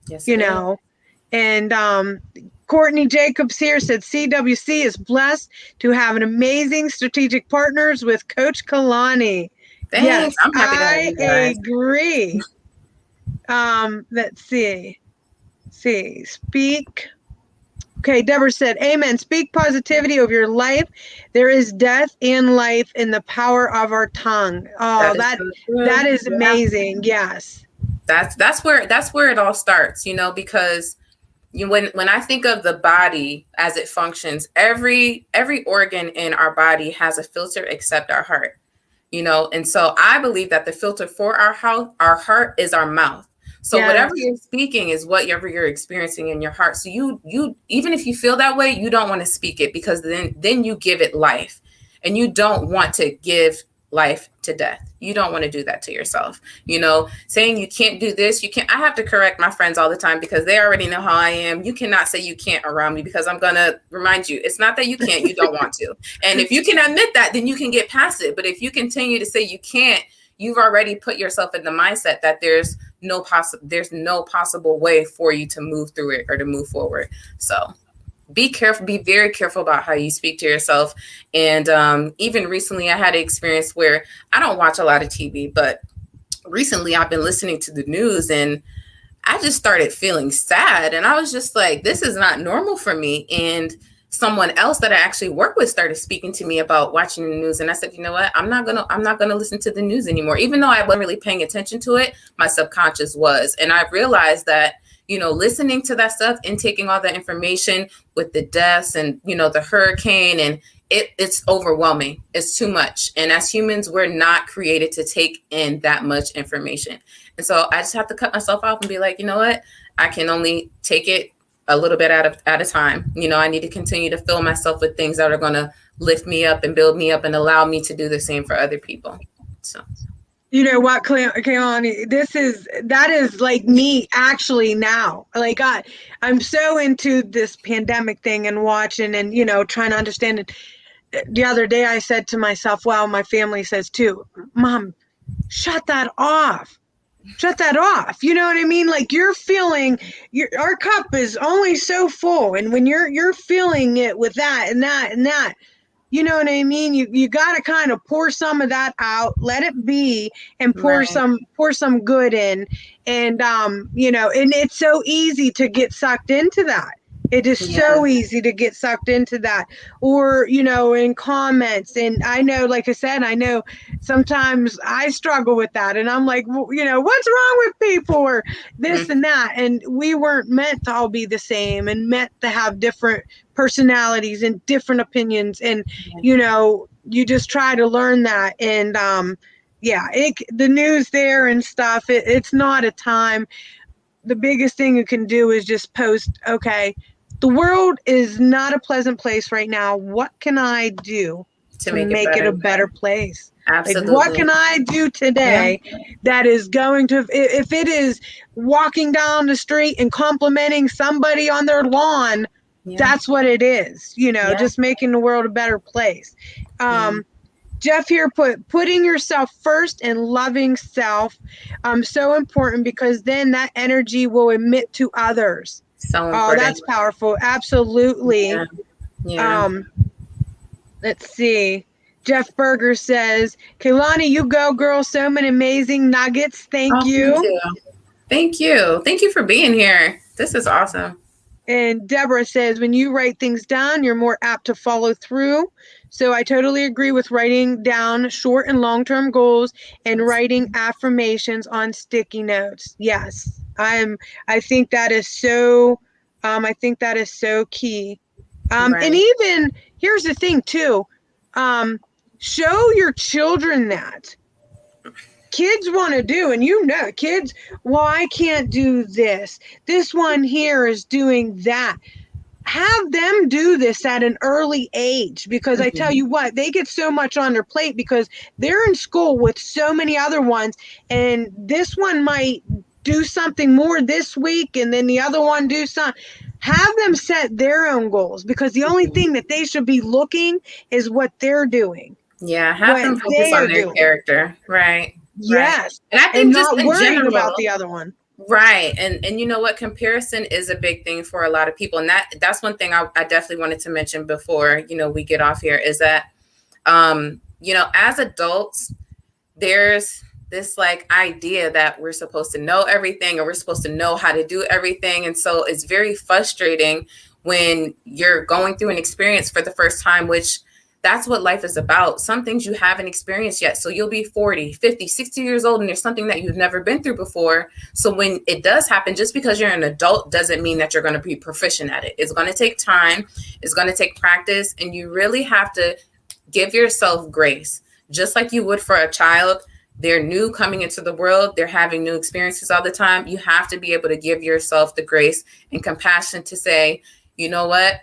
Yes, and Courtney Jacobs here said CWC is blessed to have an amazing strategic partners with Coach Kailani. Thanks. Yes, I'm happy to have you guys. agree. Let's see. Speak. Okay, Deborah said, amen. Speak positivity over your life. There is death and life in the power of our tongue. Oh, that is amazing. Yes. That's where it all starts, because when I think of the body as it functions, every organ in our body has a filter except our heart. And so I believe that the filter for our heart is our mouth. So whatever you're speaking is whatever you're experiencing in your heart. So you even if you feel that way, you don't want to speak it, because then you give it life, and you don't want to give life to death. You don't want to do that to yourself. Saying you can't do this, you can't. I have to correct my friends all the time, because they already know how I am. You cannot say you can't around me, because I'm going to remind you, it's not that you can't, you don't want to. And if you can admit that, then you can get past it. But if you continue to say you can't, you've already put yourself in the mindset that there's no possible way for you to move through it or to move forward. So be careful, be very careful about how you speak to yourself. And even recently I had an experience where I don't watch a lot of TV, but recently I've been listening to the news and I just started feeling sad. And I was just like, this is not normal for me. And someone else that I actually work with started speaking to me about watching the news. And I said, you know what, I'm not gonna listen to the news anymore. Even though I wasn't really paying attention to it, my subconscious was. And I realized that, listening to that stuff and taking all the information with the deaths and, the hurricane and it's overwhelming. It's too much. And as humans, we're not created to take in that much information. And so I just have to cut myself off and be like, you know what? I can only take it a little bit at a time. I need to continue to fill myself with things that are going to lift me up and build me up and allow me to do the same for other people. So. You know what, Kailani, that is like me actually now. Like I'm so into this pandemic thing and watching and, trying to understand it. The other day I said to myself, well, my family says too, Mom, shut that off. Shut that off. You know what I mean? Like you're feeling our cup is only so full. And when you're feeling it with that and that and that, you know what I mean? You got to kind of pour some of that out, let it be, and pour some good in. And, and it's so easy to get sucked into that. It is so easy to get sucked into that, or, in comments. And I know, like I said, sometimes I struggle with that. And I'm like, well, what's wrong with people or this and that? And we weren't meant to all be the same and meant to have different personalities and different opinions. And, you just try to learn that. And, the news there and stuff, it's not a time. The biggest thing you can do is just post, okay, the world is not a pleasant place right now. What can I do to make it a better place? Absolutely. Like, what can I do today that is going to, if it is walking down the street and complimenting somebody on their lawn, that's what it is, just making the world a better place. Jeff here putting yourself first and loving self, so important, because then that energy will emit to others. So important. Oh, that's powerful. Absolutely. Let's see. Jeff Berger says, Kailani, you go, girl. So many amazing nuggets. Thank you. Thank you. Thank you for being here. This is awesome. And Deborah says, when you write things down, you're more apt to follow through. So I totally agree with writing down short and long-term goals and writing affirmations on sticky notes. Yes. I think that is so, key. And even, here's the thing too, show your children that. Kids want to do, and kids, well, I can't do this. This one here is doing that. Have them do this at an early age, because I tell you what, they get so much on their plate because they're in school with so many other ones, and this one might do something more this week and then the other one do something. Have them set their own goals, because the only thing that they should be looking is what they're doing. Yeah, have them focus on their character. Right. Yes. And I think just not worrying about the other one. Right. And you know what? Comparison is a big thing for a lot of people. And that's one thing I definitely wanted to mention before, we get off here, is that, as adults, there's this idea that we're supposed to know everything, or we're supposed to know how to do everything. And so it's very frustrating when you're going through an experience for the first time, which that's what life is about. Some things you haven't experienced yet. So you'll be 40, 50, 60 years old, and there's something that you've never been through before. So when it does happen, just because you're an adult doesn't mean that you're going to be proficient at it. It's going to take time. It's going to take practice. And you really have to give yourself grace, just like you would for a child. They're new coming into the world. They're having new experiences all the time. You have to be able to give yourself the grace and compassion to say, you know what?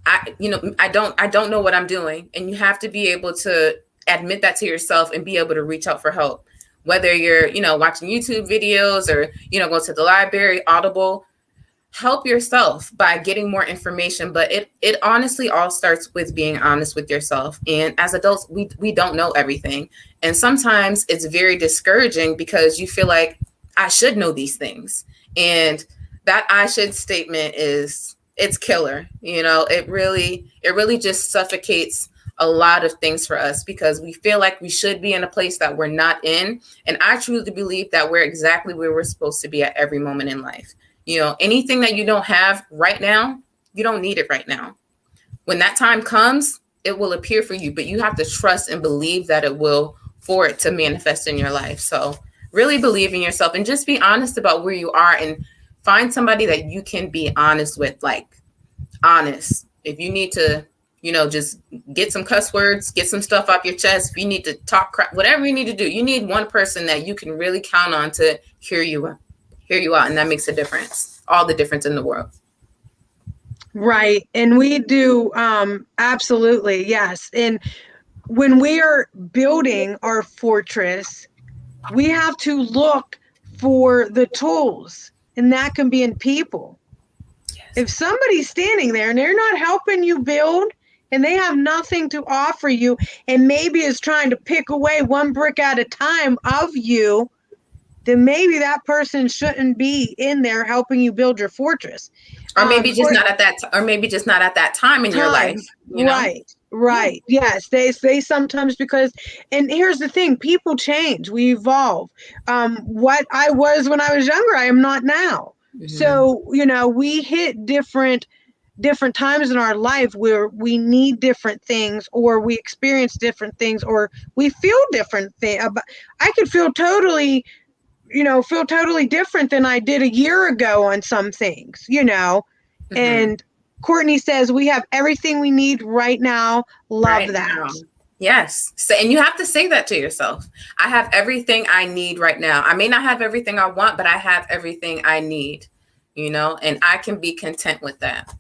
I don't know what I'm doing. And you have to be able to admit that to yourself and be able to reach out for help. Whether you're, watching YouTube videos or, go to the library, Audible, help yourself by getting more information. But it honestly all starts with being honest with yourself. And as adults, we don't know everything. And sometimes it's very discouraging because you feel like I should know these things. And that I should statement it's killer. It really just suffocates a lot of things for us, because we feel like we should be in a place that we're not in. And I truly believe that we're exactly where we're supposed to be at every moment in life. Anything that you don't have right now, you don't need it right now. When that time comes, it will appear for you, but you have to trust and believe that it will, for it to manifest in your life. So really believe in yourself and just be honest about where you are, and find somebody that you can be honest with, honest. If you need to just get some cuss words, get some stuff off your chest. If you need to talk crap, whatever you need to do, you need one person that you can really count on to hear you out. And that makes a difference, all the difference in the world. Right. And we do, absolutely. Yes. And when we are building our fortress, we have to look for the tools, and that can be in people. Yes. If somebody's standing there and they're not helping you build, and they have nothing to offer you, and maybe is trying to pick away one brick at a time of you, then maybe that person shouldn't be in there helping you build your fortress. Or maybe just not at that time in your life. Right. Yes. They sometimes, because, and here's the thing, people change, we evolve. What I was when I was younger, I am not now. Mm-hmm. So, we hit different times in our life where we need different things, or we experience different things, or we feel different things. I could feel totally different than I did a year ago on some things, mm-hmm. And Courtney says we have everything we need right now. Love right that. Now. Yes. So, and you have to say that to yourself. I have everything I need right now. I may not have everything I want, but I have everything I need, and I can be content with that.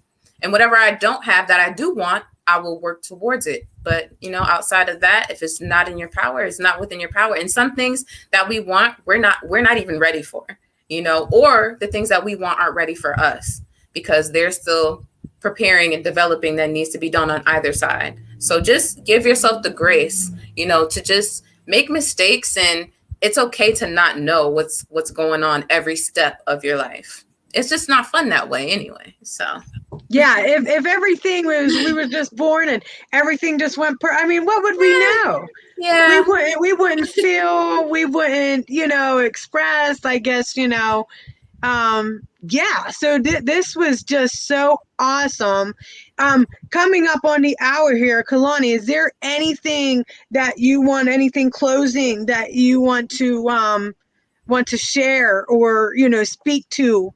And whatever I don't have that I do want, I will work towards it. But, outside of that, if it's not in your power, it's not within your power. And some things that we want, we're not even ready for, or the things that we want aren't ready for us, because they're still preparing and developing that needs to be done on either side. So just give yourself the grace, to just make mistakes, and it's okay to not know what's going on every step of your life. It's just not fun that way anyway. So yeah, if everything we were just born and everything just went what would we know? Yeah, we wouldn't feel, we wouldn't express, I guess. Yeah, so this was just so awesome. Coming up on the hour here, Kailani, is there anything that you want, anything closing that you want to share, or speak to,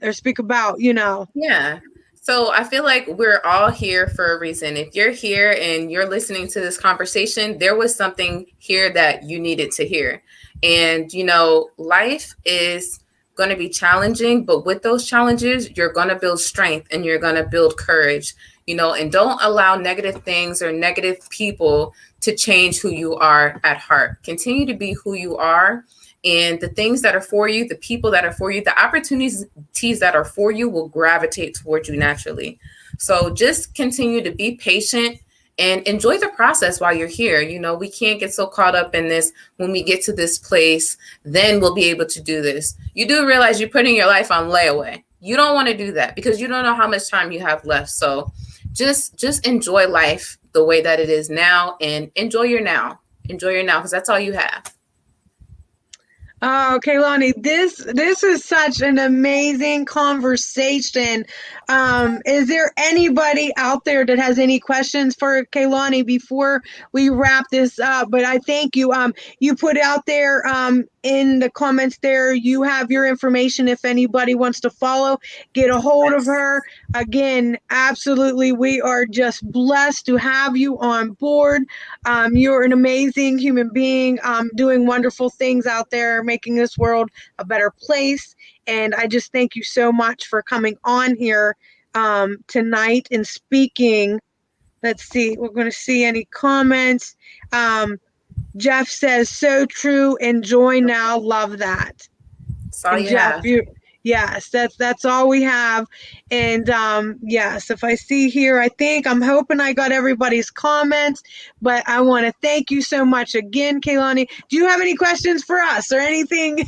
or speak about? Yeah. So I feel like we're all here for a reason. If you're here and you're listening to this conversation, there was something here that you needed to hear. And life is going to be challenging, but with those challenges, you're going to build strength and you're going to build courage, and don't allow negative things or negative people to change who you are at heart. Continue to be who you are, and the things that are for you, the people that are for you, the opportunities that are for you will gravitate towards you naturally. So just continue to be patient and enjoy the process while you're here. We can't get so caught up in this. When we get to this place, then we'll be able to do this. You do realize you're putting your life on layaway. You don't want to do that because you don't know how much time you have left. So just enjoy life the way that it is now, and enjoy your now. Enjoy your now, because that's all you have. Oh, Kailani, this is such an amazing conversation. Is there anybody out there that has any questions for Kailani before we wrap this up? But I thank you. You put out there in the comments there, you have your information. If anybody wants to follow, get a hold of her. Again, absolutely, we are just blessed to have you on board. You're an amazing human being, doing wonderful things out there, making this world a better place. And I just thank you so much for coming on here tonight and speaking. Let's see, we're going to see any comments. Jeff says, so true. Enjoy now. Love that. That's all you have. Yes, that's all we have. And yes, if I see here, I'm hoping I got everybody's comments, but I want to thank you so much again, Kailani. Do you have any questions for us or anything?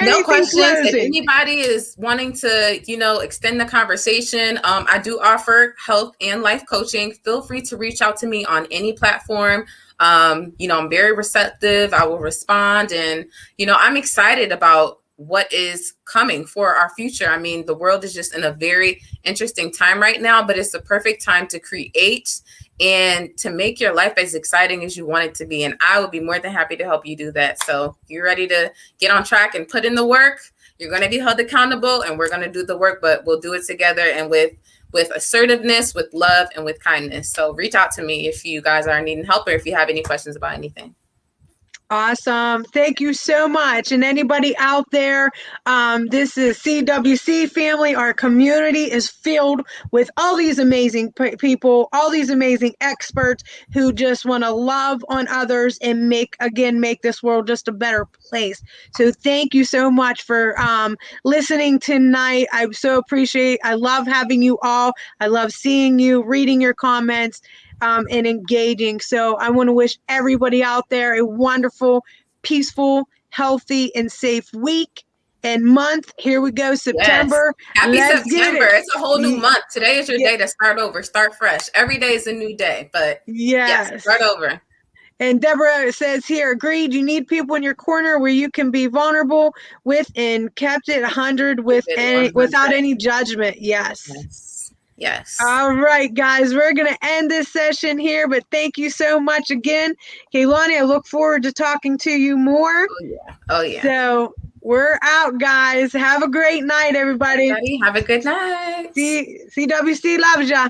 No questions. Closing? If anybody is wanting to, extend the conversation, I do offer health and life coaching. Feel free to reach out to me on any platform. I'm very receptive. I will respond, and, I'm excited about what is coming for our future. I mean, the world is just in a very interesting time right now, but it's the perfect time to create and to make your life as exciting as you want it to be. And I will be more than happy to help you do that. So if you're ready to get on track and put in the work, You're going to be held accountable, and we're going to do the work, but we'll do it together and with assertiveness, with love, and with kindness. So reach out to me if you guys are needing help or if you have any questions about anything. Awesome. Thank you so much. And anybody out there, this is CWC family. Our community is filled with all these amazing people, all these amazing experts who just want to love on others and make this world just a better place. So thank you so much for listening tonight. I so appreciate, I love having you all. I love seeing you, reading your comments. And engaging. So I want to wish everybody out there a wonderful, peaceful, healthy, and safe week and month. Here we go, September. Yes. Happy Let's September. It's a whole new month. Today is your day to start over, start fresh. Every day is a new day, but yes, start over. And Deborah says here, agreed, you need people in your corner where you can be vulnerable with and kept it 100 without any judgment. Yes. All right, guys, we're going to end this session here, but thank you so much again. Kaylani, I look forward to talking to you more. Oh, yeah. So we're out, guys. Have a great night, everybody. Have a good night. CWC loves ya.